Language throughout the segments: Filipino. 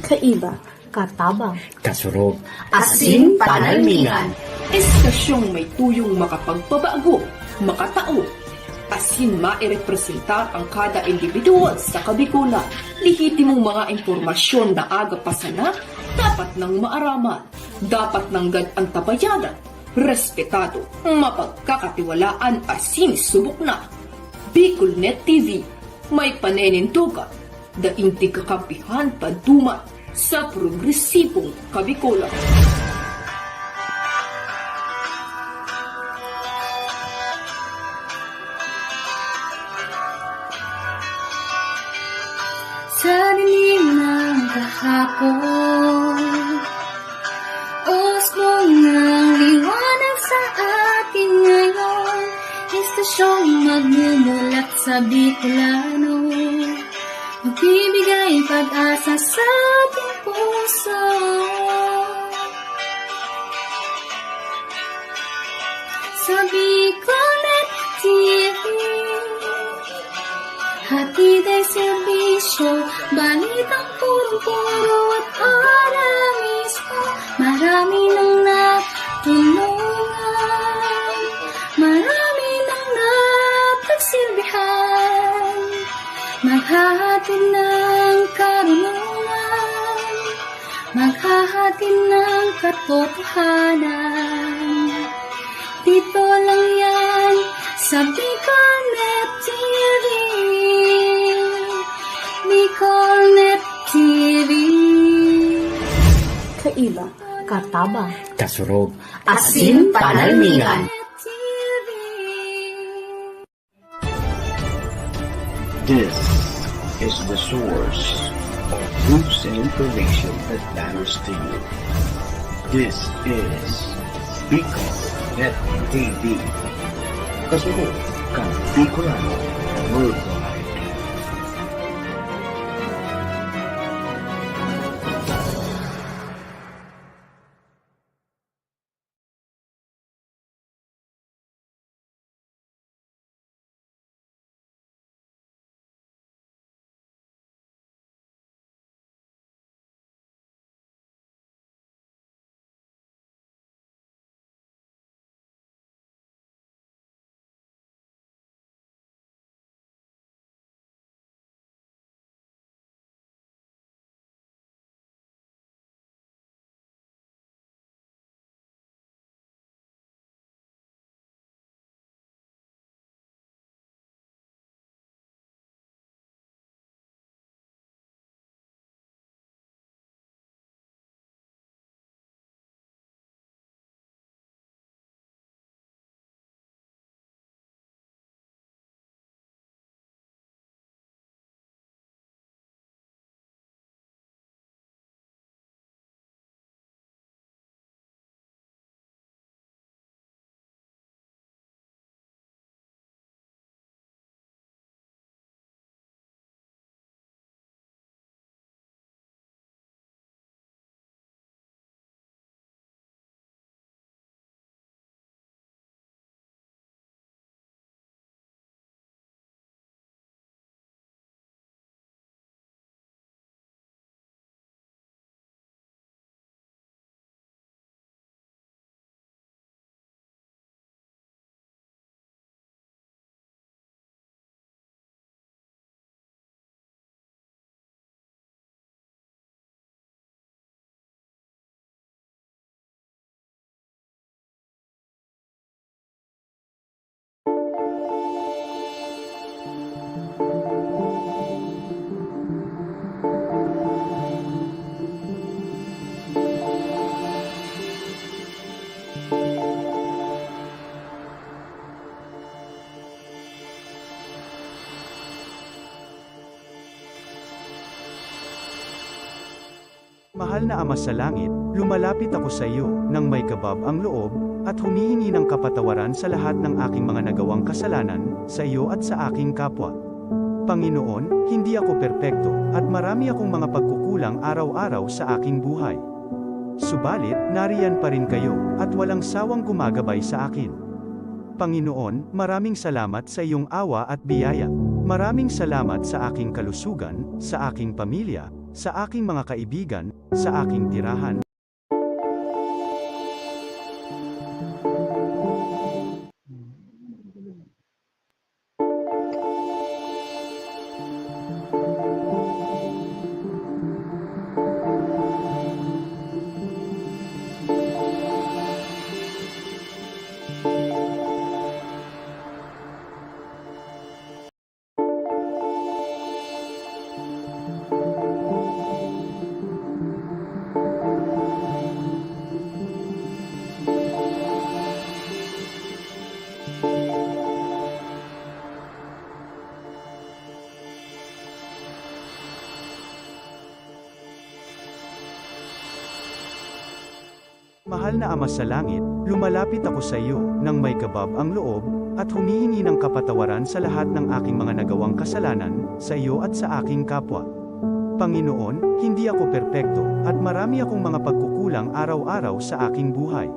Kaiba, katabang, kasurog, asin panalmingan. Estasyong may tuyong makapagpabago, makatao. Asin mairepresentar ang kada individual sa Kabikulan. Lihitimong mga impormasyon na aga pa sana, dapat nang maaraman. Dapat nang ang tabayanan. Respetado, mapagkakatiwalaan asin subok na. Bicolnet TV, may panenintugan. Daing kakampihan paduman sa progresibong Kabikulan. Sa dilim ng kahapon, usbong ng liwanag sa atin ngayon, estasyong magmumulat sa Bicolano, magbibigay pag-asa sa ating puso. Sa Bicolnet TV, hatid ay serbisyo, balitang puro-puro at para mismo. Marami nang natulungan, marami nang napagsilbihan, maghahatid ng karunungan, maghahatid ng katotohanan. Dito lang yan sa Bicolnet TV. Bicolnet TV. kaiba, katabang, kasurog, Asin panalmingan. This is the source of news and information that matters to you. This is Bicolnet TV. Kasunod kang Bicolano Worldwide. Mahal na Ama sa langit, lumalapit ako sa iyo, nang may kabab ang loob, at humihingi ng kapatawaran sa lahat ng aking mga nagawang kasalanan, sa iyo at sa aking kapwa. Panginoon, hindi ako perpekto, at marami akong mga pagkukulang araw-araw sa aking buhay. Subalit, nariyan pa rin kayo, at walang sawang gumagabay sa akin. Panginoon, maraming salamat sa iyong awa at biyaya. Maraming salamat sa aking kalusugan, sa aking pamilya, sa aking mga kaibigan, sa aking tirahan. Mahal na Ama sa langit, lumalapit ako sa iyo, nang may kabab ang loob, at humihingi ng kapatawaran sa lahat ng aking mga nagawang kasalanan, sa iyo at sa aking kapwa. Panginoon, hindi ako perpekto, at marami akong mga pagkukulang araw-araw sa aking buhay.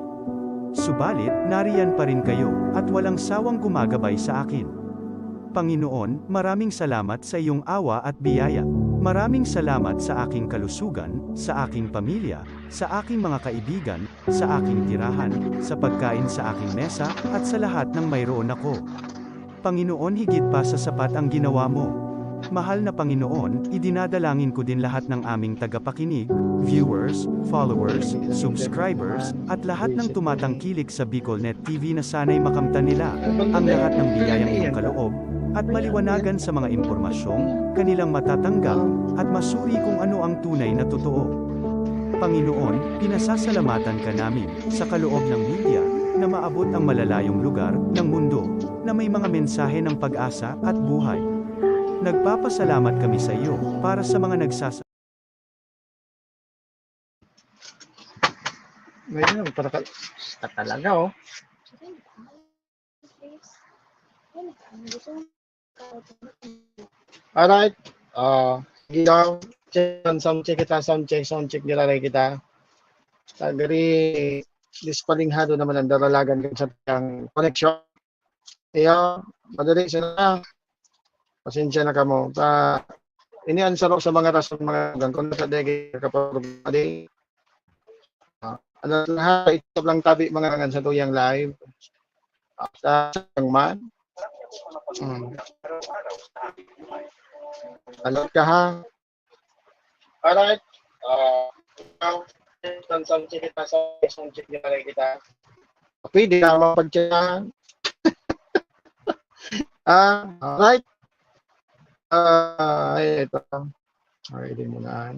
Subalit, nariyan pa rin kayo, at walang sawang gumagabay sa akin. Panginoon, maraming salamat sa iyong awa at biyaya. Maraming salamat sa aking kalusugan, sa aking pamilya, sa aking mga kaibigan, sa aking tirahan, sa pagkain sa aking mesa, at sa lahat ng mayroon ako. Panginoon, higit pa sa sapat ang ginawa mo. Mahal na Panginoon, idinadalangin ko din lahat ng aming tagapakinig, viewers, followers, subscribers, at lahat ng tumatangkilik sa BicolNet TV na sana'y makamtan nila ang lahat ng biyayang iyong kaloob, at maliwanagan sa mga impormasyong kanilang matatanggap, at masuri kung ano ang tunay na totoo. Panginoon, pinasasalamatan ka namin sa kaloob ng media na maabot ang malalayong lugar ng mundo na may mga mensahe ng pag-asa at buhay. Nagpapasalamat kami sa iyo para sa mga Ngayon, para ka talaga, oh. Alright. Gigaw, sound check kita, sound check nila rin kita. Tagari, dispalinghado naman ang daralagan sa tiyang connection. Iya, madali siya na. Pasensya na ka mo. Iniansaro sa mga rason mga gangkon sa degi kapag adi. Ano lahat, ito lang tabi mga ngan sa tuyang live. Sa man. Alot ka ha. Alright. Sound check kita, sound check nila rin kita. Pwede na mapagtsahan. Alright. Ito. Okay, din muna.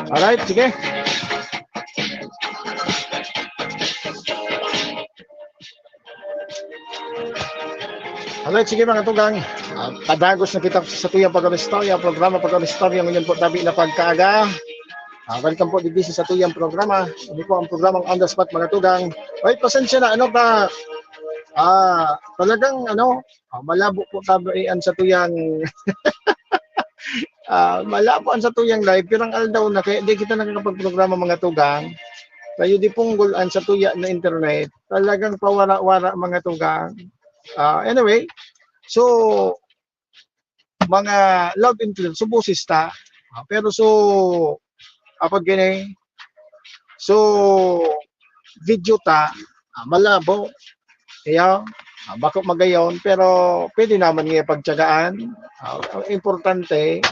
Alright, sige. Alright, sige mga tugang. Padagos na kita sa tuyang pag-aristorya, programa pag-aristorya ngayon po tabi na pagkaaga. Welcome po dito sa tuyang programa. Ano po ang programang On The Spot mga tugang. Ay, pasensya na, ano ba? Talagang malabo po tabian sa tuyang malabo sa tuyang live. Pero ang aldaw na, kaya di kita nakakapag-programa mga tugang. Kayo di punggulan sa tuya na internet. Talagang pawara-wara mga tugang. Anyway, so mga loud influence, so boses ta. Pero so apag gini, so video ta, malabo. Kaya, bako magayon, pero pwede naman nga pagtsagaan. Importante,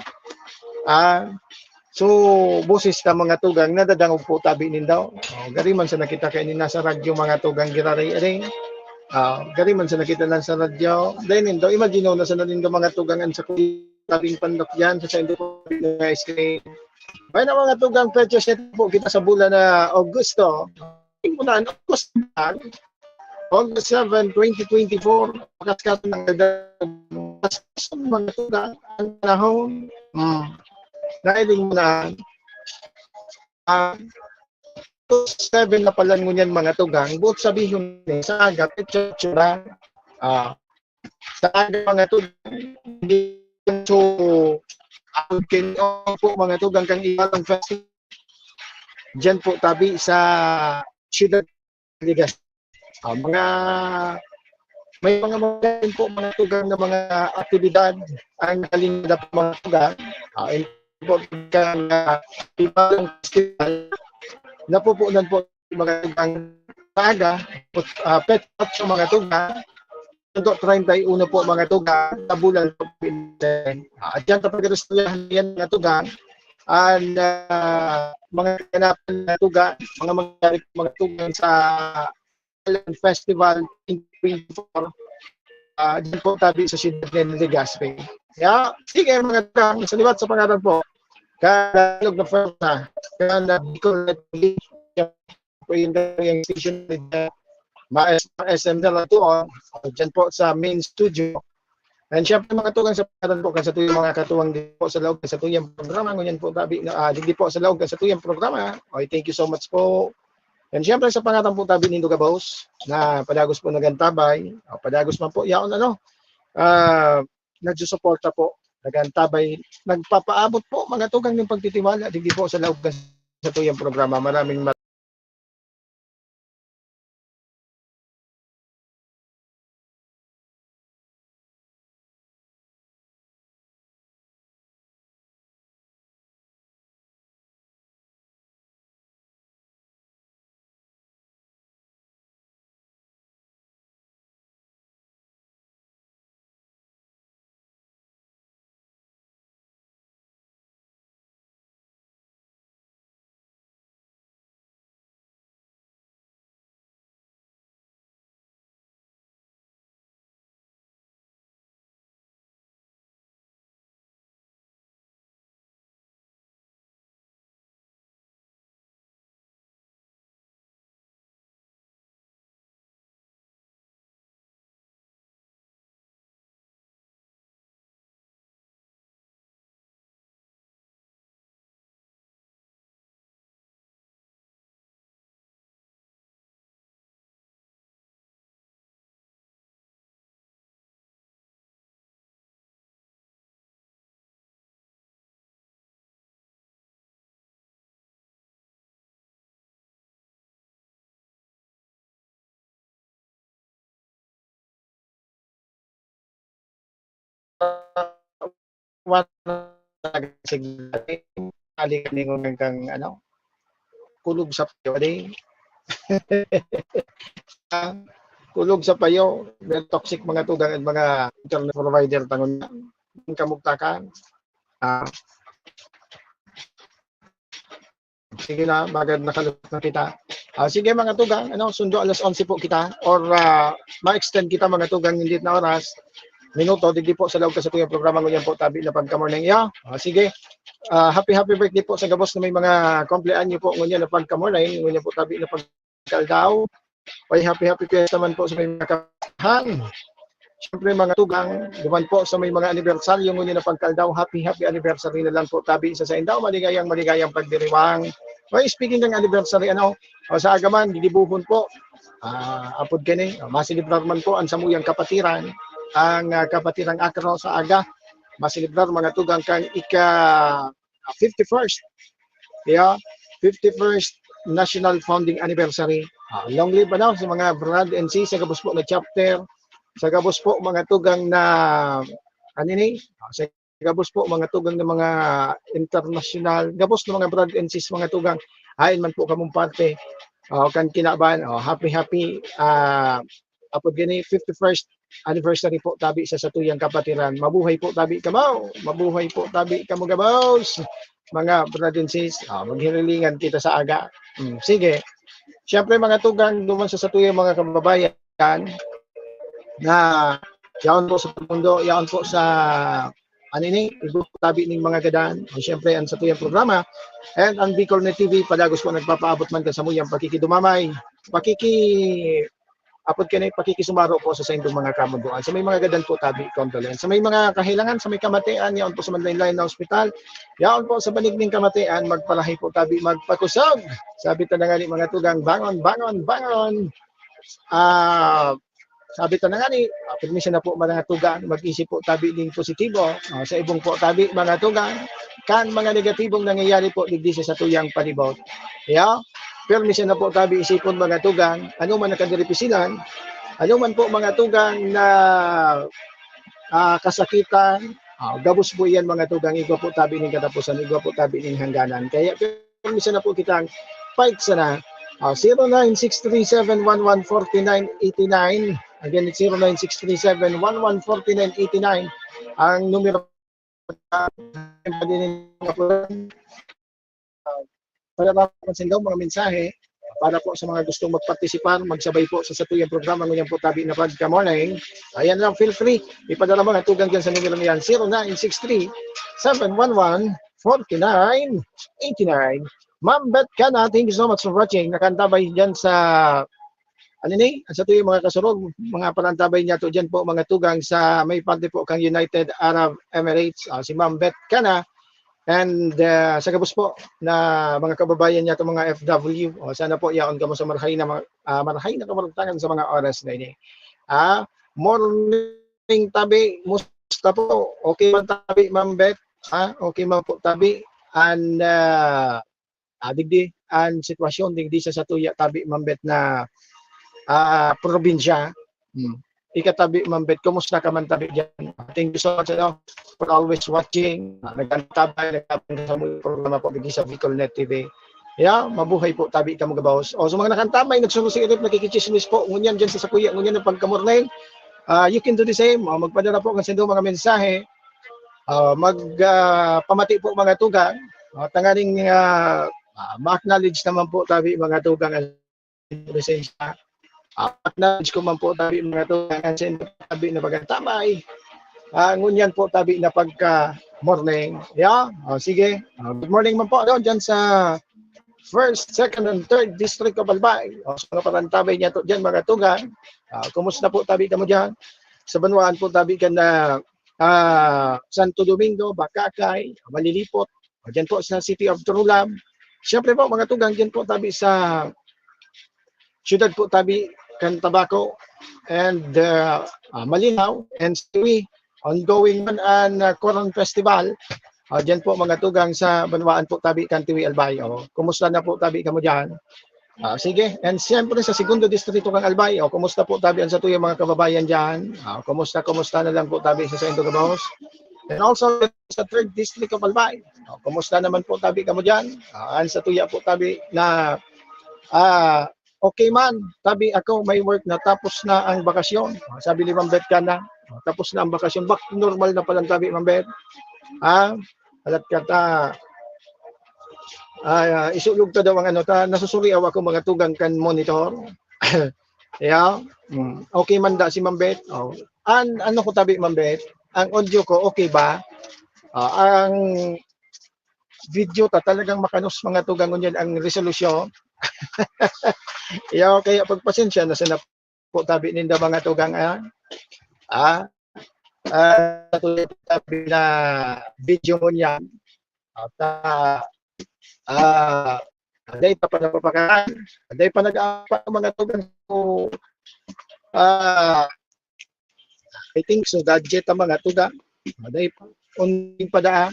so boses ta mga tugang, nadadangog po tabi nindaw. Gariman sa nakita kayo nasa radyo mga tugang giraray-aray. Gariman sa nakita lang sa radyo. Dahil nindo, imagine na sa nanindo mga tugangan sa tabing pandok dyan, sa indo po na screen. May na mga tugang purchase po kita sa bulan na Augusto. Muna, August 7, 2024. Pagkaskatan ng mga tugang ang panahon. Nailing muna. 7 na pala ngunyan mga tugang. Buot sabihin sa agad, itsura. sa aga mga tugang, hindi so po mga tugang kang ilang festival dyan po tabi sa Ciudad Ligas. Mga may mga magaling po mga tugang na mga aktibidad ang kalingada po mga tugang. Important kang ibang festival na pupunan po mga tugang sa aga, pet sa mga tugang. Ito 31 po mga tugang sa bulan po. At yan kapag gusto yan mga tugang, ang mga kanapan na tugang, mga tugang sa Festival 2024, dyan po tabi sa Ciudad de Legazpi. Kaya, sige mga tugang, salibat sa pangalan po, kalog na firma, kana Bicol Network, po yung station nila, SM na to, dyan po sa main studio. And syempre mga tugang sa pangalan po, kasi ito yung mga katuwang din po sa loob sa tuyang programa, ngunyan po tabi, hindi po sa loob sa tuyang programa. Okay, thank you so much po. And syempre sa pangalan po tabi ni Duga Boss, na padagos po nagantabay, padagos man po, yaon nagsusuporta po, nagantabay, nagpapaabot po mga tugang ng pagtitiwala, hindi po sa loob sa tuyang programa. Maraming ali kami kang kulog sa payo day. Kulog sa payo, toxic mga tugang at mga internet provider tangon kamugtakan. Sige na, bagad nakalot na kita. Sige mga tugang, sundo alas 11 po kita or ma-extend kita mga tugang hindi na oras. Minuto, digdi po sa loob sa tuyang programa ngunyan po tabi na pagka-morning. Sige, happy birthday po sa gabos na may mga kumpleanyo po ngunyan na pagka-morning. Ngunyan po tabi na pagkaldaw. Ay happy fiesta man po sa may mga kapahan. Siyempre mga tugang, duman po sa may mga anibersaryo ngunyan na pagkaldaw. Happy anniversary na lang po tabi sa indaw. Maligayang pagdiriwang. Speaking ng anniversary, sa agaman, didibuhon po. Apod kini, masilibrar man po ang samuyang kapatiran. Ang kapatirang akro sa aga masilibrar mga tugang kang ika 51st 51st National Founding Anniversary. Long live sa mga brad and sis sa gabos po na chapter, sa gabos po mga tugang na sa gabos po mga tugang na mga international, gabos na mga brad and sis mga tugang hain man po kamong parte kan kinaban. Happy apod gani 51st anniversary po tabi sa tuyang kapatiran. Mabuhay po tabi kamo. Mabuhay po tabi kamo gabaws. Mga brothers and sis, maghirilingan kita sa aga. Sige. Siyempre mga tugang duman sa tuyang mga kababayan na yaon po sa mundo, yaon po sa ibu tabi ning mga gadan. Siyempre ang sa tuyang programa and ang Bicol Net TV padagos po nagpapaabot man ka sa muyang pakikidumamay. Apod kanay pakikisumaro po sa indong mga kamunduan. Sa may mga gadan po tabi condolence. Sa may mga kahilangan, sa may kamatian, yaon po sa Manlain na ospital, yaon po sa banig ng kamatian, magpalahi po tabi magpakusog. Sabi ta na nga mga tugang, bangon. sabi ta na nga ni, permission na po mga tugang, mag-isip po tabi ding positibo, sa ibong po tabi mga tugang, kan mga negatibong nangyayari po digdi sa tuyang palibot. Yeah? Permission na po tabi isipon mga tugang, ano man nakadiripisingan, ano man po mga tugang na kasakitan, gabos po yan mga tugang, igwa po tabi ng katapusan, igwa po tabi ng hangganan. Kaya permission na po kitang fight sana. 096371149989. Again, it's 096371149989. Ang numero para mapansin daw mga mensahe para po sa mga gustong magpartisipar, magsabay po sa satuyang programa ngunyan po tabi na Pagka Morning. Ayan lang, feel free. Ipadala mga tugang dyan sa numero niyan, 0963-711-4989. Ma'am Bet Kana, thank you so much for watching. Nakantabay dyan sa sa tuyong mga kasurog, mga parantabay niya to dyan po mga tugang sa may parte po kang United Arab Emirates, si Ma'am Bet Kana. And sa gabos po na mga kababayan niya to mga FW, sana po yaon ka mo sa marahay na kamaragtangan sa mga oras na ini. Morning tabi, musta po? Okay man tabi, Ma'am Bet? Okay man po tabi. And digdi ang sitwasyon digdi sa satuya tabi mambet na probinsya. Ikatabi mambet, kumusta ka man tabi diyan? Thank you so much for always watching. Nagkantabay sa programa po digdi sa Bicolnet TV. Yeah, mabuhay po tabi ka mo gabaos. O so mga nakantabay nagsususigit nakikichismis po ngunyan diyan sa sakuya ngunyan ng pagkamorning. You can do the same. Magpadala po kasi do mga mensahe. Pamati po mga tugang. Tanganing ma-acknowledge naman po tabi mga tugang ang presensya. Acknowledge ko man po tabi mga tugang ang tabi na pagkatamay. Ngunyan po tabi na pagka morning. Yeah? Sige. Good morning man po dyan sa 1st, 2nd, and 3rd District of Albay. So mga parantabay niya to dyan mga tugang. Kumusta po tabi ka mo dyan? Sa Banwaan po tabi ka na Santo Domingo, Bakakay, Malilipot. Dyan po sa City of Trulam. Siyempre po mga tugang dyan po tabi sa siyudad po tabi kan Tabaco and Malinaw and Siwi. Ongoing man ang Coron Festival. Dyan po mga tugang sa Banwaan po tabi kan Tiwi Albay. Kumusta na po tabi ka mo dyan? Sige. And siyempre sa segundo distrito kang Albay. Kumusta po tabi ang sa tuyong mga kababayan dyan? Kumusta na lang po tabi sa Saint Gabos? And also sa 3rd District of Albay. Kumusta naman po tabi ka mo dyan? Ang sa tuya po tabi na okay man, tabi ako may work na tapos na ang bakasyon. Sabi ni Ma'am Bet Kana, tapos na ang bakasyon. Back to normal na palang tabi Ma'am Bet. Alat kata isulog ta daw ang nasusuriaw ako mga tugang kan monitor. Yeah. Okay man da si Ma'am Bet. Ano ko tabi Ma'am Bet? Ang audio ko okay ba? Ang video talagang makanos mga tugang ngunyan ang resolution. Yeah, kaya pagpasensya na sa po tabi ninda mga tugang tabi na video mo niyan. Aday pa napapakaan. Aday pa nag-aapa mga tugang ko. I think so gadget ang mga tugang. Aday pa uning padaan.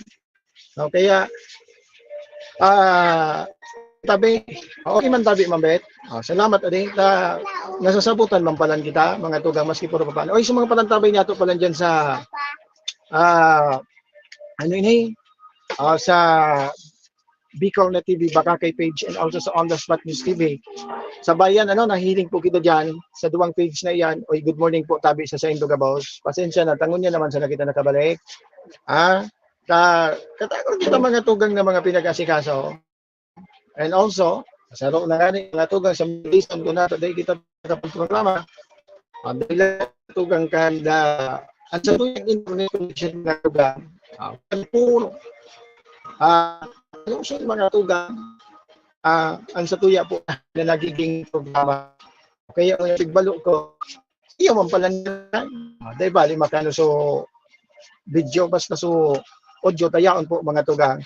Kaya tabi, okay man tabi mambet. Salamat adi nasasabutan man palan kita mga tugang maski puro pa paano. Sa mga palantabay niya to palan diyan sa sa Bicolnet TV Bakakay page and also sa On The Spot News TV. Sa bayan nahiling po kita diyan sa duwang page na iyan. Oy, good morning po tabi sa Saint Gabos. Pasensya na tangon niya naman sa kita nakabalik. Katagon kita mga tugang na mga pinag-asikaso. And also, sa loob na gani mga tugang sa listen ko na today kita programa. Dahil tugang kanda at sa tuyang information na tugang. Puro yung mga tugang ang sa tuya po na nagiging programa. Kaya yung pigbalo ko, iya man pala na. Dahil bali makano so video basta so audio tayaon po mga tugang.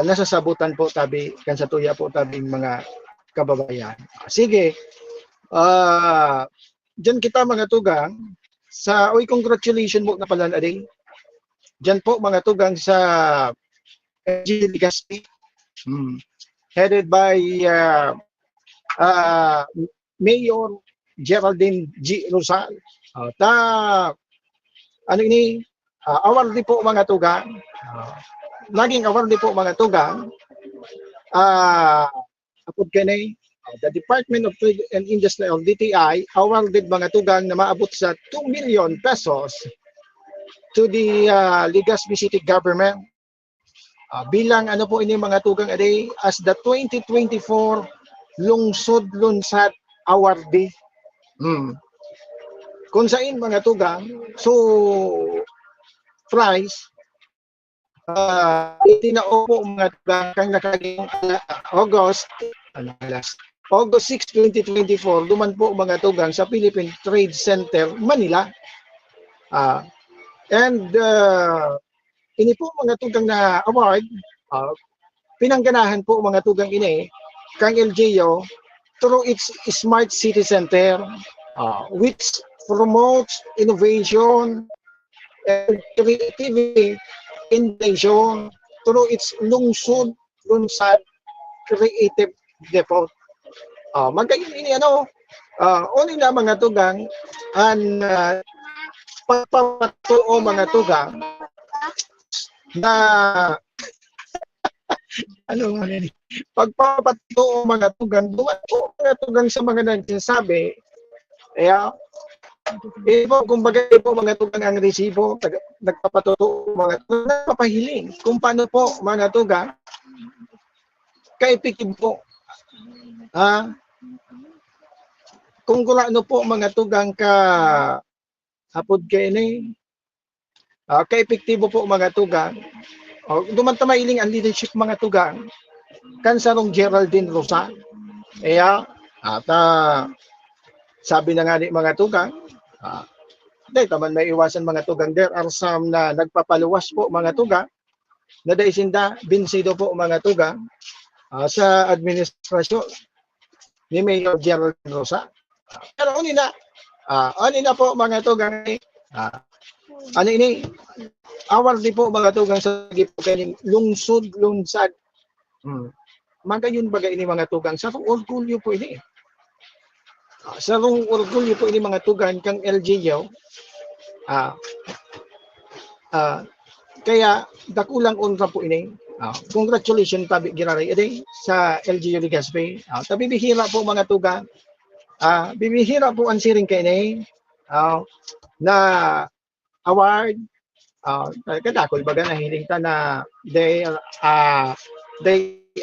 Nasasabutan po tabi kan sa tuya po tabing mga kababayan. Sige. Diyan kita mga tugang sa oy congratulations mo na pala na din. Diyan po mga tugang sa LG Legaspi, headed by Mayor Geraldine G. Rosal. Ano ini? Awardee po mga tugang. Naging awardee po mga tugang. Apod kani the Department of Trade and Industry of DTI awarded mga tugang na maabot sa 2 million pesos to the Legazpi City Government bilang ano po ini mga tugang aday as the 2024 Lungsod Lunsad Awardee. Kung saan mga tugang, so prize itinao po mga tugang kang nakaging August 6, 2024 duman po mga tugang sa Philippine Trade Center, Manila. And ini po mga tugang na award, pinangganahan po mga tugang ini kang LGU through its Smart City Center, which promotes innovation and creativity innovation through its Lungsod Lunsad Creative Depot. Magayon ini ano, only na mga tugang ang pagpapatuo mga tugang na ano man ini pagpapatuo mga tugang duwan po mga tugang sa mga nagsasabi ipo kumbaga po mga tugang ang resibo nagpapatuo mga tugang nagpapahiling kung paano po mga tugang ka-effective po kung ano po mga tugang ka hapod kini ka-epektibo po mga tugang dumanta mailing ang leadership mga tugang kansarong Geraldine Rosal at sabi na nga ni mga tugang dahil taman may iwasan mga tugang there are some na nagpapaluwas po mga tugang na daisinda binsido po mga tugang sa administrasyon ni Mayor Geraldine Rosal. Pero ano na po mga tugang ano ini awardee po mga tugang sa gipukaning lungsod lunsad. Magayon bagay ini mga tugang sa orgulyo po ini. Sa orgulyo po ini mga tugang kang LGU. Kaya dakulang unra po ini. Congratulations tabi giraray edi sa LGU Legazpi. Tabi bihira po mga tugang. Bibihira po ang siring kini na award kadakol baga na hiringta na they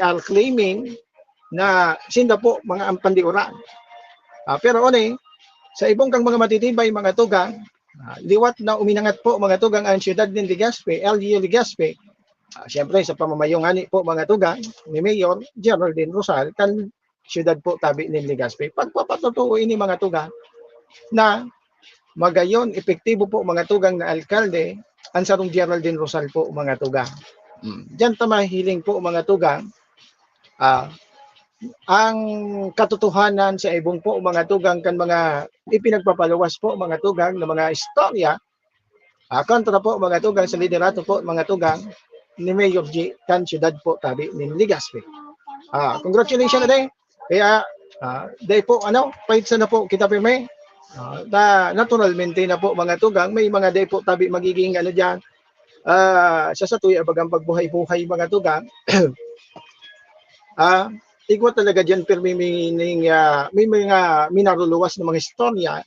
are claiming na sinda po mga ampandiuran. Pero oni sa ibong kang mga matitibay mga tugang liwat na uminangat po mga tugang ang siyudad ng Legazpi, LGU Legazpi. Siyempre sa pamamayungani po mga tugang ni Mayor Geraldine Rosal kan siyudad po tabi ng Legazpi. Pagpapatutuo ini mga tugang na magayon epektibo po mga tugang na alkalde ang sarong Geraldine Rosal po mga tugang. Diyan tamahiling po mga tugang ang katotohanan sa ibong po mga tugang kan mga ipinagpapaluwas po mga tugang na mga istorya kontra po mga tugang sa liderato po mga tugang ni Mayor G kan siyudad po tabi ng Legazpi. Congratulations na day. Kaya day po paitsa na po kita pirme. Naturalmente na po mga tugang may mga day po tabi magiging diyan sa tuya bagang pagbuhay-buhay mga tugang. Igwa talaga diyan pero may mga minaruluwas na mga istorya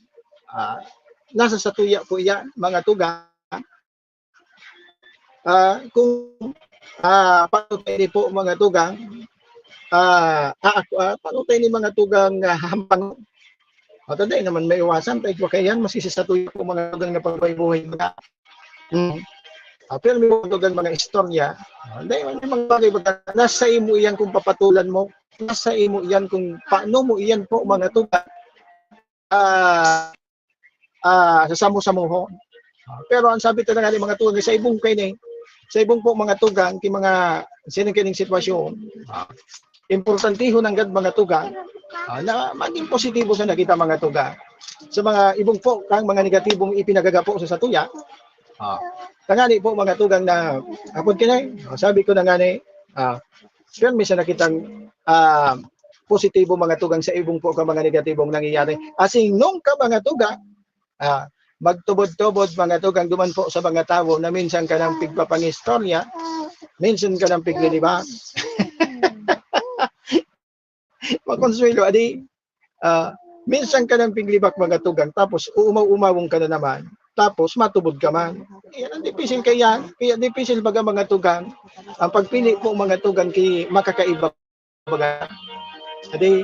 nasa sa tuya po iya mga tugang. Kung paano tayo po mga tugang paano tayo ni mga tugang hampang taday naman may iwasan tayo kayan masisisatuyo po mga tugang na pagbuhay-buhay mga pero may mga tugang mga istorya dahil may mga bagay nasa imo iyan kung papatulan mo nasa imo iyan kung paano mo iyan po mga tugang sasamo-samuhon. Pero ang sabi talaga ng mga tugang sa ibong kini sa ibong po mga tugang ki mga sinong kining sitwasyon importantiho ng gad mga tugang na maging positibo sa nakita mga tuga. Sa mga ibong po, kang mga negatibong ipinagagapo sa satuya, tangani po mga tugang na hapon kinay, sabi ko na nga ni, firme sa nakitang positibo mga tugang sa ibong po ka mga negatibong nangyayari. Asing nung ka mga tuga, magtubod-tubod mga tugang duman po sa mga tao na minsan ka ng pigpapangistorya, minsan ka ng piglilibak. Makonsuelo, adi, minsan ka ng piglibak mga tugang, tapos umaw-umawong ka na naman, tapos matubod ka man. Yan ang dipisil kaya, kaya dipisil baga mga tugang, ang pagpili po mga tugang kay makakaiba baga. Adi,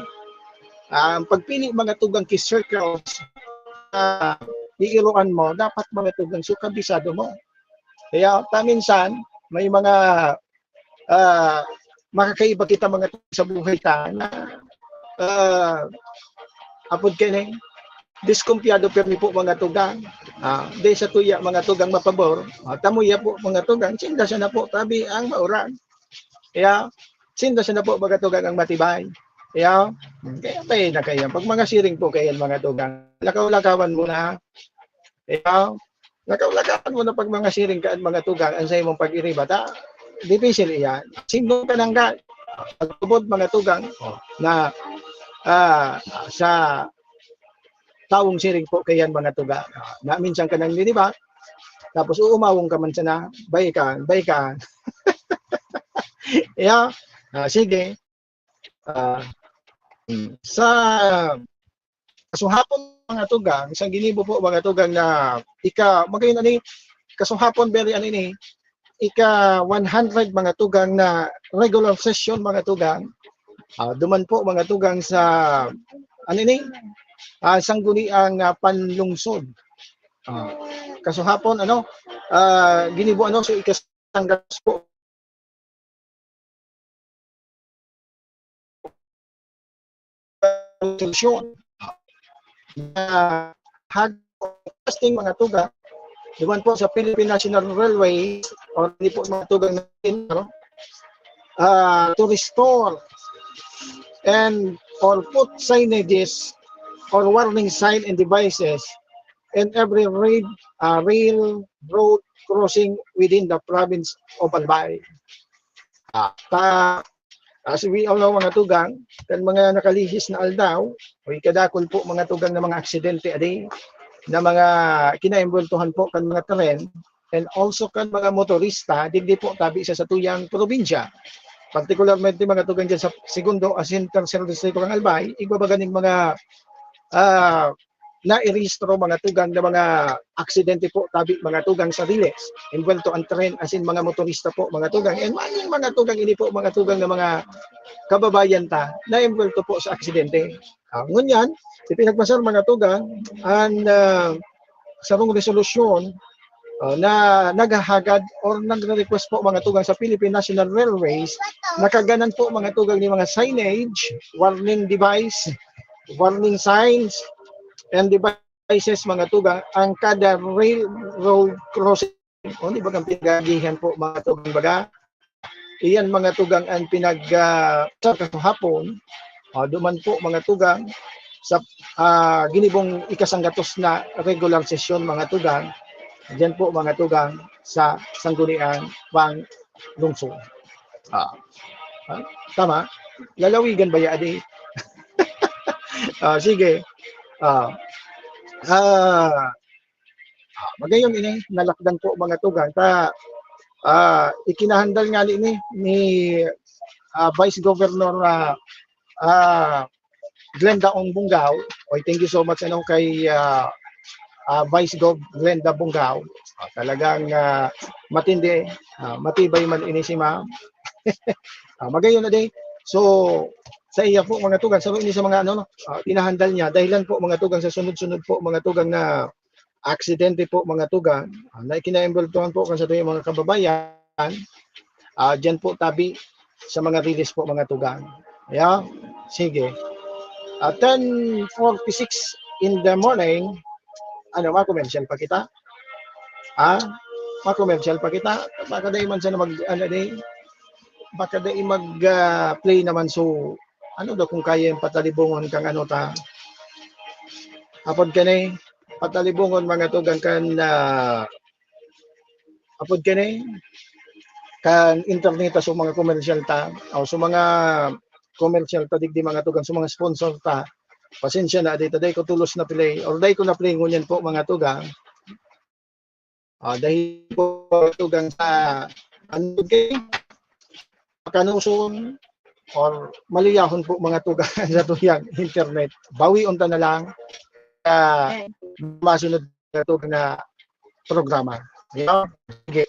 ang pagpili mga tugang kay circles, iiruan mo, dapat mga tugang so kabisado mo. Kaya minsan, may mga makakaiba kita mga sa buhay ta na apod kini diskumpiyado permi po mga tugang. De sa tuya mga tugang mapabor, tamuya po mga tugang, sinda siya na po tabi ang mauran. Kaya sinda siya na po mga tugang ang matibay. Kaya tayo na kayo. Pag mga siring po kayo mga tugang, lakaw-lakawan mo na. Kaya lakaw-lakawan mo na pag mga siring ka at mga tugang, ang sa'yo mong pag-iriba, dipisil iyan. Sino ka nang ka? Pagtubod mga tugang na sa taong siring po kayan mga tuga na minsan ka nang nilibak, tapos uumawong ka man sana, baykan. Yeah, sige. Sa kasuhapon mga tugang, isang ginibo po mga tugang na magayon ani kasuhapon very ani ni ika 100 mga tugang na regular session mga tugang. Duman po mga tugang sa ano ni sangguniang panlungsod. Kasuhapon ginibo so ikasanggas po session na hagposting mga tugang duman po sa Philippine National Railway o hindi po mga tugang natin to restore and or put signages or warning sign and devices in every railroad crossing within the province of Albay. As we all know mga tugang, kan mga nakalihis na aldaw, o ikadakol po mga tugang na mga aksidente adi, na mga kinaimbultuhan po kan mga tren, and also kan mga motorista, digdi po tabi sa tuyang probinsya. Particularmente mga tugang dyan sa segundo asin tercero distrito ng Albay, igbabaganing mga na-irehistro mga tugang na mga aksidente po tabi mga tugang sa Riles, involved ang tren asin mga motorista po mga tugang, and mga tugang ini po mga tugang na mga kababayan ta na involved po sa aksidente. Ngunyan, ipinagmasar mga tugang ang sarong resolusyon na naghahagad or nagre-request po mga tugang sa Philippine National Railways nakaganan po mga tugang ni mga signage, warning device, warning signs, and devices mga tugang ang kada railroad crossing. O di ba kang pinagagihan po mga tugang baga? Iyan mga tugang ang sa kahapon. Duman po mga tugang sa ginibong ikasanggatos na regular session mga tugang. Diyan po mga tugang sa sangguniang panlungsod. Tama? Lalawigan ba yaadi? Sige. Magayon ini nalakdan po mga tugang ikinahandal nga ni Vice Governor Glenda Ong Bungaw. Thank you so much kay Vice Gov Glenda Bungaw. Talagang matindi, matibay man ini si ma'am. Magayon na din. So sa iya po mga tugang, sa ini sa mga tinahandal niya, dahilan po mga tugang sa sunod-sunod po mga tugang na aksidente po mga tugang, na kinaimbultuhan po kan sa tuyong mga kababayan, dyan po tabi sa mga release po mga tugang. Yeah? Sige. 10:46 in the morning, ma-commercial pa kita? Ma-commercial pa kita? Baka dahi man siya na baka dahi mag-play naman so ano daw kung kaya yung patalibungon kang ano ta. Apod kani patalibungon mga tugang kan apod kani kan internet sa mga commercial ta o sa mga commercial ta digdi mga tugang sa mga sponsor ta. Pasensya na dito day ko tulos na play or day ko na play ngunyan po mga tugang. Dahil po tugang sa ano kay kanuson or maliyahon po mga tugang sa tuyang internet. Bawi unta na lang masunod na tugang na programa. Yeah. Sige.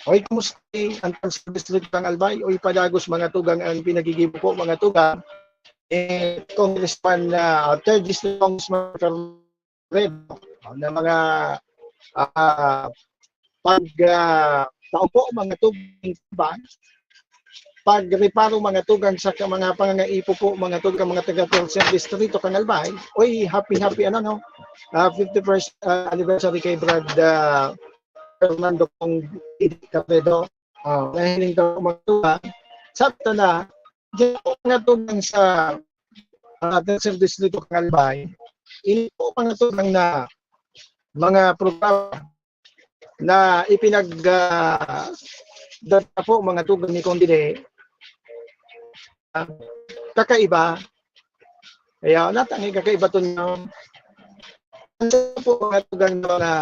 Oy, kumusta ang service rate ng Albay? Oy, padagos mga tugang ang pinagigibo po mga tugang. Congressman na third district congressman Red na mga tao po mga tugang ba pag-reparo mga tugang sa mga pangangaipo po mga tugang mga taga-third distrito kang Albay. Oy, happy ano no 51st anniversary kay Brad Fernando Pong Capedo. Nahiling ka mga tugang sabta na diyan po mga tugang sa third distrito kang Albay. Ini po mga tugang na mga programa na data po mga tugang ni Condide kakaiba. Kaya natangi kakaiba to nyo. Ano po mga tugang na mga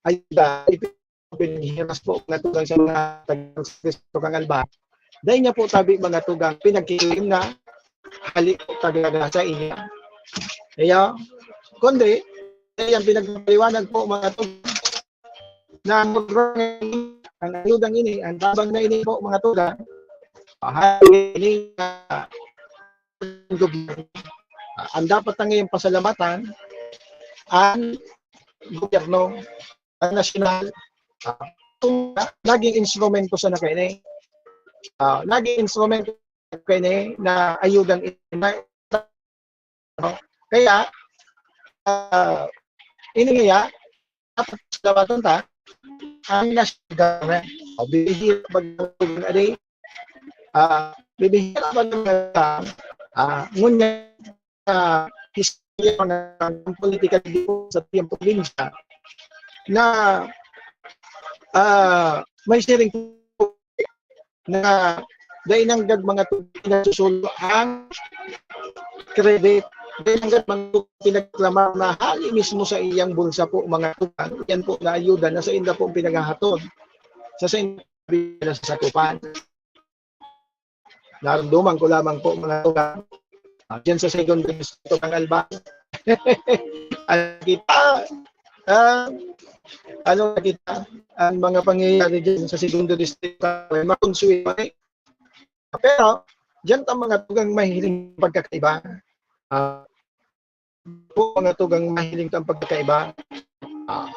ayuda ipinihiras po mga tugang sa mga taga-Kristo kang Albay. Dahil niya po tabi mga tugang pinagkilim na halik tagaga sa inyo. Kaya kundi yan pinagpaliwanag po mga tugang na ang ayudang ini, ang tabang na ini po mga tugang ini ang dapat na ngayong pasalamatan ang gobyerno ang nasyonal naging instrumento sa nakaini naging instrumento kaini na ayudang ini kaya ini nga dapat pasalamatan ta ang national government bibihira pag-tugang aday bibihira pag ngunya history ng political sa tiyong probinsya na may sharing na dahil nanggag mga pinasusulo ang credit dahil nanggag mga pinagklamar na hali mismo sa iyang bulsa po mga tugang yan po na ayuda na sa inda po pinaghahatod sa inda sa sakupan. Naramdaman ko lamang po mga tugang dyan sa second district ng Albay. Kita kita ang mga pangyayari dyan sa segundo district makonsuwi pa pero dyan ang mga tugang mahiling pagkakaiba mga tugang mahiling ang pagkakaiba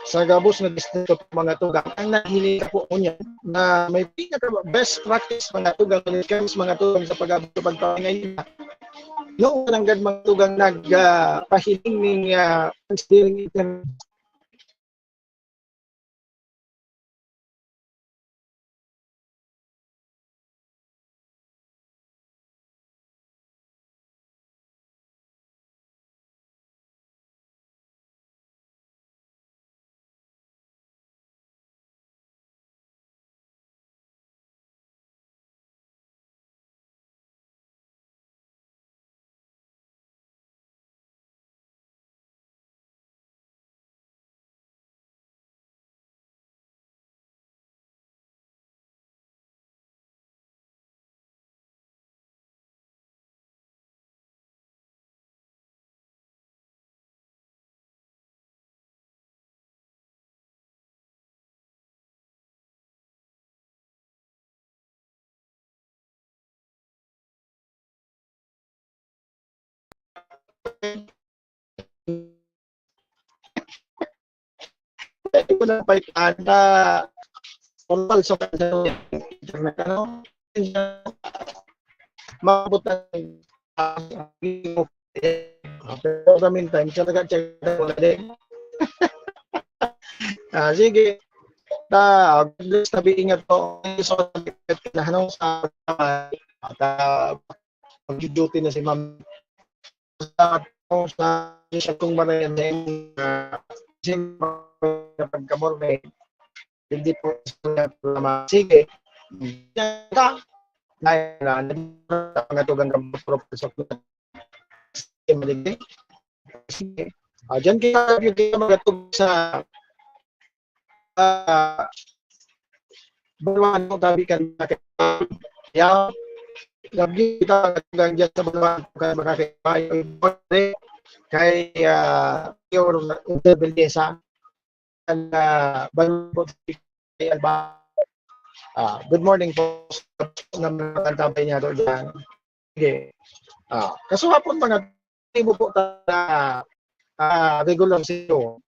sa gabos na distrito mga tugang ang nahiling po niya na may pinaka best practice mga tugang mga tugang sa pagpapangay noong nanggad mga tugang nagpahiling ng steering item ko na paitaan na formal sa internet mabutan pero sa meantime talaga check wala din sige sabi ingat po sa kinahanong sa mag-duty na si ma'am. Sa siya kung marayan na yung pagkamorme, hindi po sila sige, ka, na pangatugang kapropos sa maligay. Sige, dyan kaya magatog sa Balwan mo tabi kan kaya lagi kita katugang dyan sa Balwan kan makakaibayo kay your Beleza and Balwan kay Alba. Good morning po na mga tabay niya doon dyan. Sige. Kaso hapon mga timo po na regular siyo.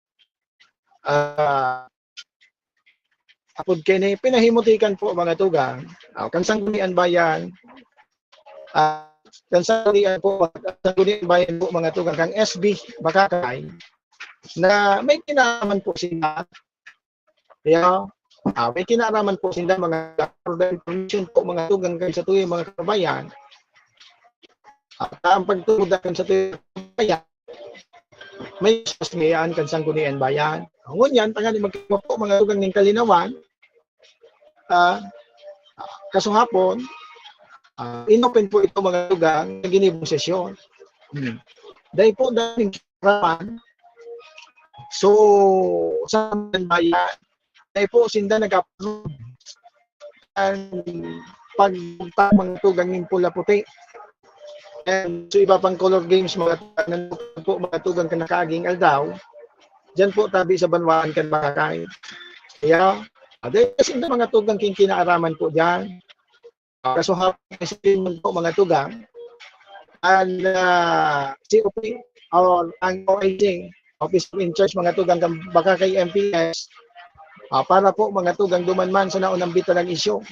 Apod kini pinahimutikan po mga tugang. Kansangunian bayan. Kansangunian bayan po mga tugang kang SB Bakakay na may kinalaman po sila. Kaya may kinalaman po sila mga information po mga tugang kay sa tuyo mga kabayan. At ang pagtudakan sa tuyo bayan may sasngayaan kansangunian bayan. Ngunyan tangali magkimo po mga tugang ning kalinawan. Kaso hapon, inopen po ito mga tugang na ginibong sesyon. Dahil po daming karaman, so sa bayan, dahil po sinda nag-upload ang mga tugang ng pula puti. And so iba pang color games mga tugang ka nakaging aldaw, dyan po tabi sa Banwaan kan Bakakay. Kaya, dahil kasi mga tugang kinaaraman po dyan. Kaso hapon po mga tugang and COP or ang OIC, Office of In Charge mga tugang Bakakay MPS para po mga tugang dumanman sa naunang bita ng isyo.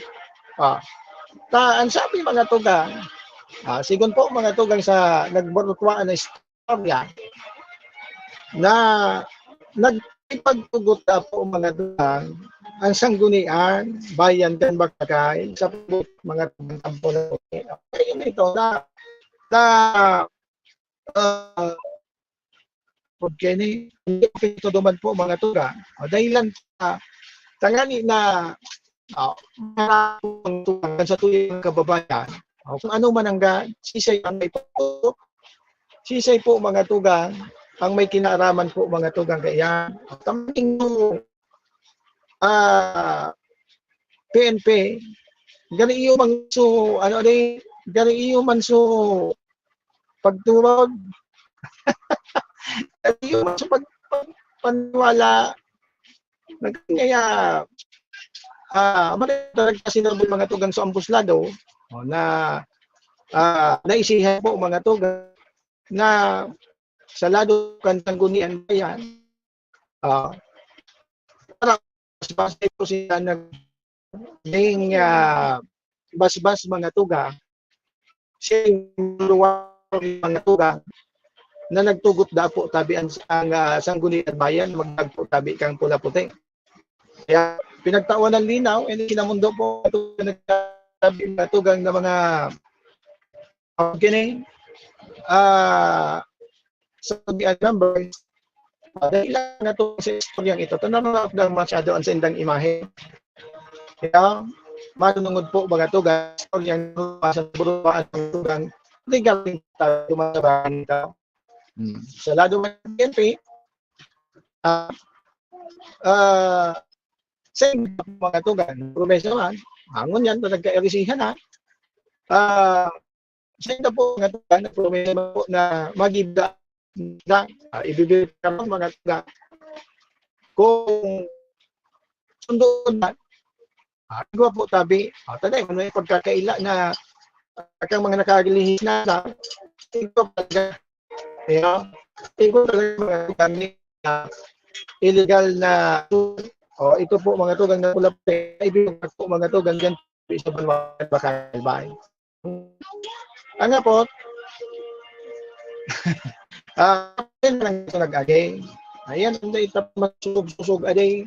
Ang sabi mga tugang, sigon po mga tugang sa nagborotwaan na istorya na nagpagtugot po mga tugang ang sanggunian bayan kan Bakakay sa mga tampo na ito pagkini hindi ito duman po mga tugang dahilan tangani na maraming tugang sa tuyong kababayan kung ano man ang sisay po mga tugang ang may kinaaraman po mga tugang kaya taming PNP gani iyo man so gani iyo man so pagtuwag gani iyo man so pagpaniwala nagkaya talaga sinabol mga tugang sa ambuslado na naisihan po mga tugang na sa lado kan sanggunian bayan para basbas po sila naging basbas mga tugang siyang luwag mga tugang na nagtugot da po tabi ang sanggunian bayan magdagpo tabi kang pula puti. Kaya pinagtawan ng linaw and kinamundo po nagtabi mga tugang na mga kini sanggunian members dahil lang na ito sa istoryang ito, tanarap lang masyado ang sendang imahe. Kaya, manunungod po mga tugang, istoryang sa burupaan ng tugang, hindi galing tayo masabahan ito. Sa lado ng PNP, sa mga tugang, profesional, hangon yan, nagka-erisihan na, sa inyo po mga tugang, profesional po na magibda ibibigay ka mga tugang kung sundoon na igwa po tabi taday ano yung pagkakaila na kang mga nakagilihis na igwa talaga igwa talaga mga tugang illegal na ito po mga tugang na pula ibibigay po mga tugang dyan sa Banwaan Bakakay ang nga po ayan lang ito nag-agay. Ayan, hindi ito masusog aday.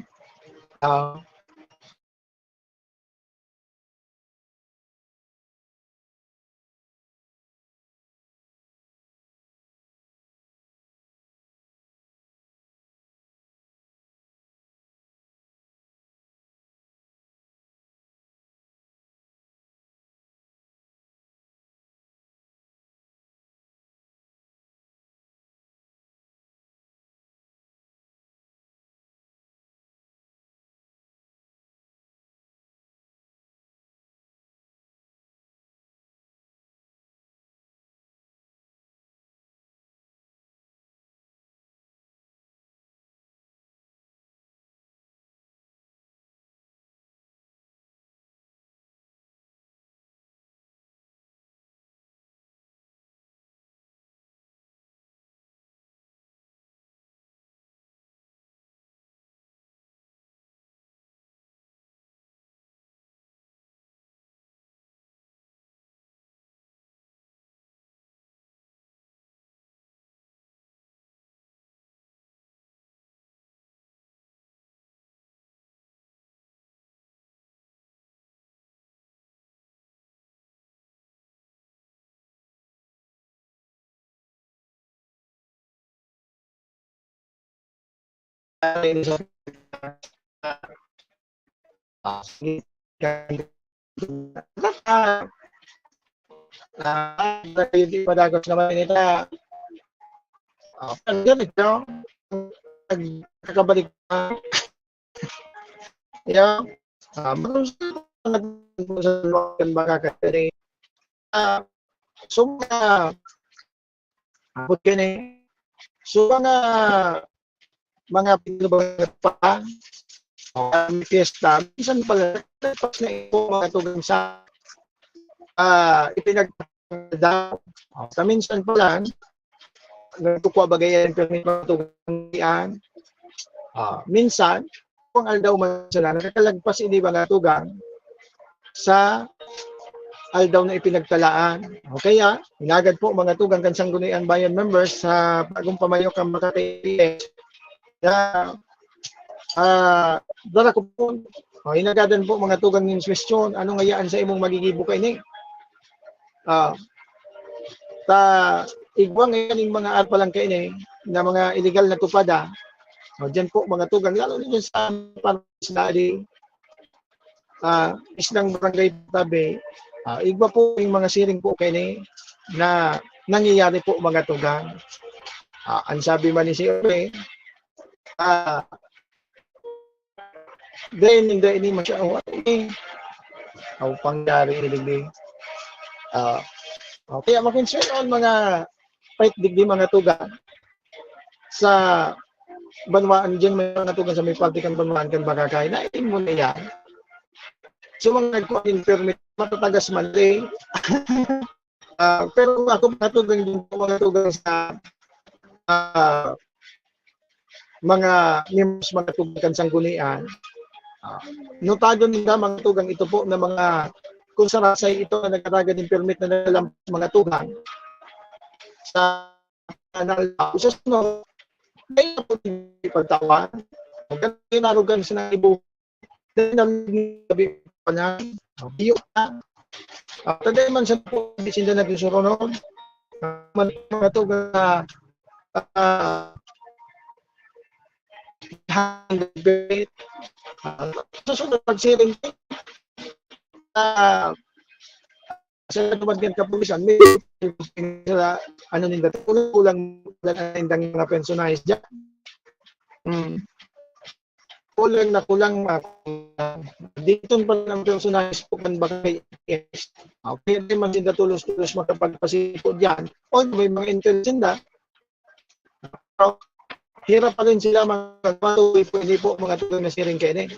sige, hindi padagos naman nila. Ganito, nagkakabalik na. Yeah. Makakatari. So, abot ka na. So, mga pinubagat pa, fiesta, minsan pala, tapos na ito mga tugang sa ipinagdaw. Minsan pala, nagkukuha bagayan permit mga tugang minsan, kung aldaw man sila, nakakalagpas hindi ba tugang sa aldaw na ipinagtalaan. O kaya, hinagad po mga tugang Kansang Gunian Bayan members sa bagong pamayok ang Makati na dala ko po, hinagadan po mga tugang ng question, anong ngayaan sa imong magigibo kay ni? Igwang ngayon yung mga arpa lang kay ni, na mga illegal na tupada. Diyan po mga tugang, lalo nyo sa panasnali, isang barangay tabi, igwa po yung mga siring po kay ni, na nangyayari po mga tugang. Ang sabi man ni si Ore, then hindi masya pangyari iligdi. Kaya makonsen on mga fight digdi mga tugang sa banwaan dyan may mga tugang sa may party kan banwaan kan bakakay na mo na yan. So mga nagkuhanin permit matatagas man eh. Pero ako mga tugang din mga tugang sa mga members mga tugang Kansang Gunian. Notado nila mga tugang ito po na mga kung sarasay ito na nagkataga din permit na nalampas mga tugang sa sa sunod ay po ipagtawan. Ganun narugan sa ibu gabi pa na biyo na. Taday man sa po sinda na susunod mga tugang na susunod pagsiring sa tumadyan kapulisan may ano nila kulang ng mga pensionized dyan. Kulang dito pa ng pensionized po kan bagay okay di man sila tulos-tulos makapagpasipod yan o may mga intensinda hirap pa rin sila magpatuloy pwede po mga tuloy na siring kayo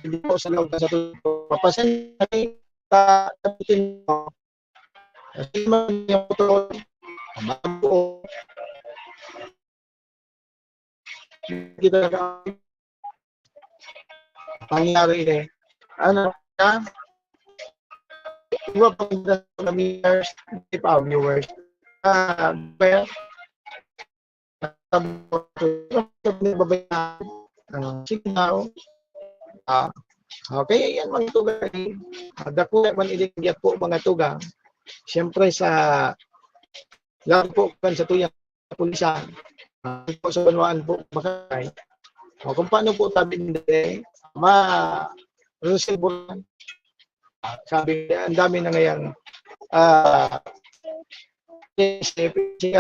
hindi po sa loob sa tuto papasin tapitin mo kasi man yung tuto mabuo kita pangyari ano na, iba pang viewers, di pa viewers, well, signal, okay, yan mga tuga, dako man iligyan po mga tuga, siyempre sa, lang po kan sa tuyang pulisan, po sa banwaan po makakay, kung paano po tabi hindi, ma-resolve sabi ang dami na ngayon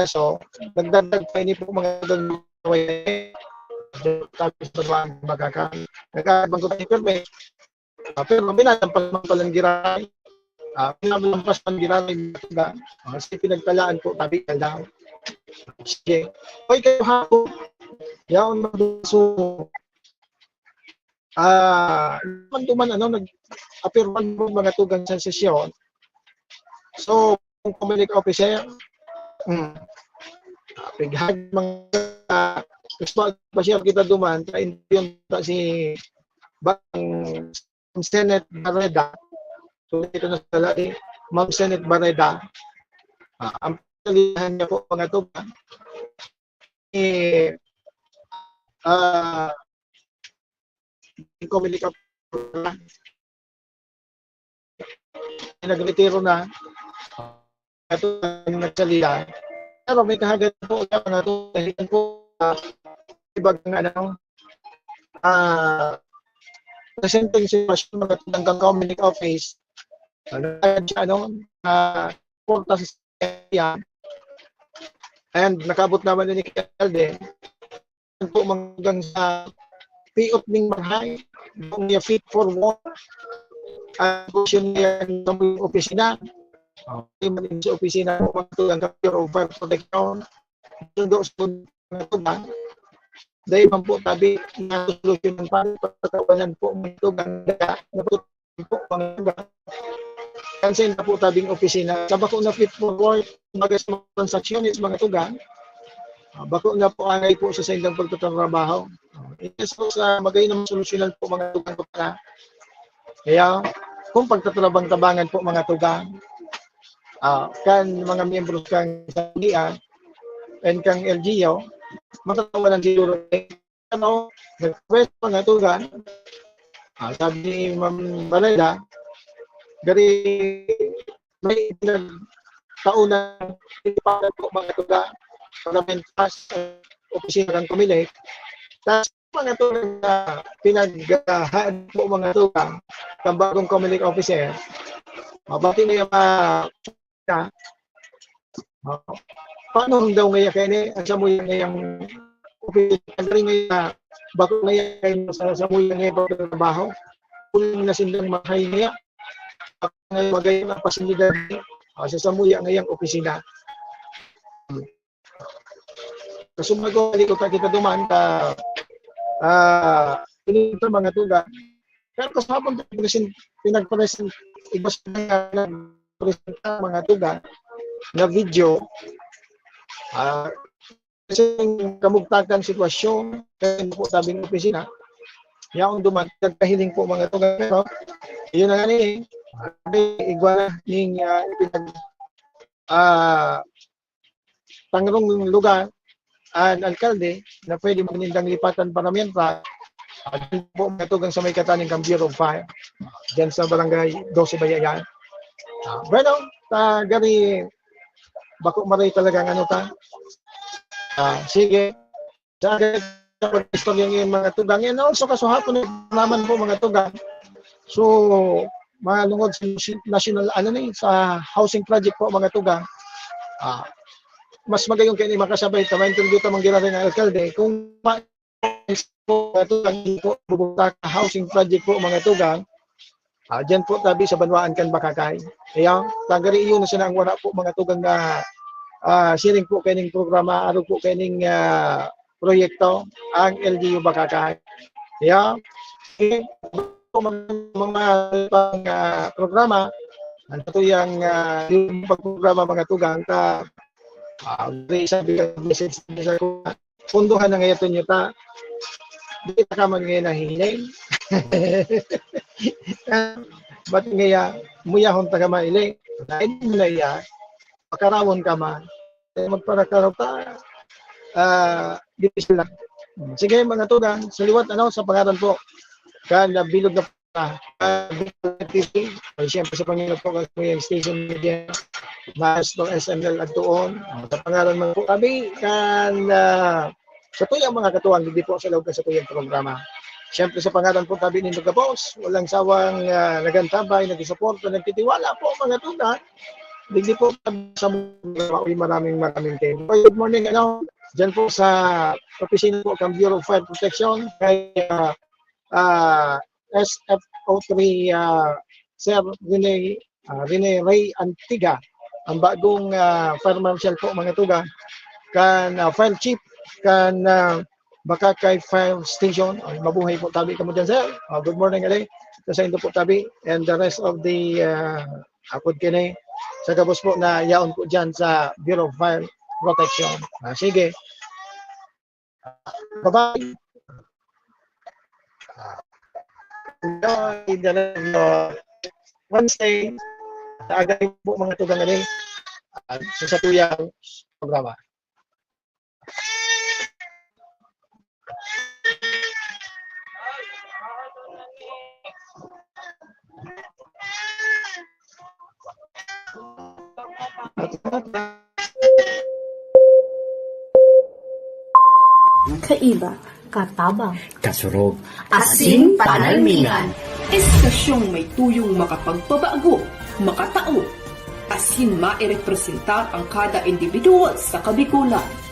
so nagdagdag pa ini po mga gagawin tapos ba magkakaroon nagkakabang ko tayo pero binalampas man palang giray binalampas man giray kasi pinagtalaan po tabi ka daw sige oy kayo hapon yaon magduso man nag-apirman mo mga tugang sa sesyon. So, kung community officer, pighag mga gusto ba siya kita duman, ka-interview si Bang Senate Barreda. So, dito na sa lali, Ma'am Senate Barreda. Ang pagkalihan niya po mga tugang, communicate nagretiro na ito ang nagsalita pero may kahagan po na ito po ibang presenting sitwasyon mga hanggang community office porta sa and nakabot naman ni Kalde po hanggang sa opening marhay kung niya fit for war question niya sa opisina sa opisina po ang Bureau of Fire Protection sundo sa mga dahil man po tabi na solusyon ng pagkatawanan po mga ganda na po mga kansin na po tabing opisina sa bako na fit for war mga transaksyon is mga tugang bako na po angay po sa sindang pagtatrabaho. So, sa magay na solusyonan po mga tugang po na. Kaya, kung pagtatrabang-tabangan po mga tugang, kan mga miyembro kang sandian, and kang LGO, matatawanan siguro nag-request mga tugang, sabi ni Ma'am Barreda, dari may taunang ipagod po mga tugang, parliamentas, opisina ng Comelec, tapos mga tulang na pinaghahaan po mga tulang ng bagong Comelec officer, mabati na yung paano daw ngayon kayo ni, ang samuyan ngayong opisina ngayon na bako ngayon kayo sa samuyan ngayon pagkatrabaho, kulang na silang mahay ngayon, ngayon magayon ang pasilidad sa samuyan ngayong opisina. Kasumag ko kita duman ka pinito mga tuga pero kasapon pinagpresent ibas nagpresenta mga tuga na video kasi kamugtakan sitwasyon kaya po tabing opisina yaong duman nagkahiling po mga tuga pero yun na nga ni igwa ning ipinag tangrong lugar ang alkalde na pwede manindang lipatan paramenta po matugang sa may kataning kang Bureau of Fire dyan sa barangay 12 Bayayan. Bueno, gari bako maray talagang ano ta. Sige. Sa istorya ng mga tugang yan also kasuhapon naman po mga tugang. So malungod sa national sa housing project po mga tugang. Mas magayong kayo makasabay tama interview tamang ginagawa ng alkalde kung tugang po bubuta housing project po mga tugang dyan po tabi sa banwaan kan bakakay kaya tagari iyon na sila ang wala po mga tugang na sharing po kaning programa araw po kaning proyekto ang LGU bakakay kaya mga pang programa ang tutuyang pagprograma mga tugang ta sabi ka message sa punduhan na ngayon nyo ta di ka man ngayon nahihiling Ba't ngaya, muyahon ta ka maili? Dahil mo na iya, pakarawon ka man. Magparakaraw ta, di sila. Sige mga tugang, saliwat ano sa pangalan po. Kan bilog na po na TV, siyempre sa Panginoon po yung station media, Master SML at doon. Sa pangalan mo po kami, kan sa tuyang mga katuwang, hindi po sa loob sa tuyang programa. Siyempre sa pangalan po tabi ni Mga Boss, walang sawang nagantabay, nagsusuporta, nagtitiwala po mga tugang. Hindi po sa maraming kayo. Good morning, dyan po sa opisina po ng Bureau of Fire Protection kay SFO3 Sir Rene Ray Antiga, ang bagong fire marshal po mga tuga, kan fire chief kan Bakakay Fire Station. Mabuhay po tabi kamo dyan, sir. Good morning ali sa indo po tabi and the rest of the akod kini sa kabos po na yaon po dyan sa Bureau of Fire Protection. Sige. Bye-bye. Wednesday, agay po mga tugang ali sa tuyang programa. Kaiba, katabang. Kasurog, asin panalmingan. Estasyong may tuyong makapagpabago, makatao, asin mairepresentar ang kada individual sa Kabikulan.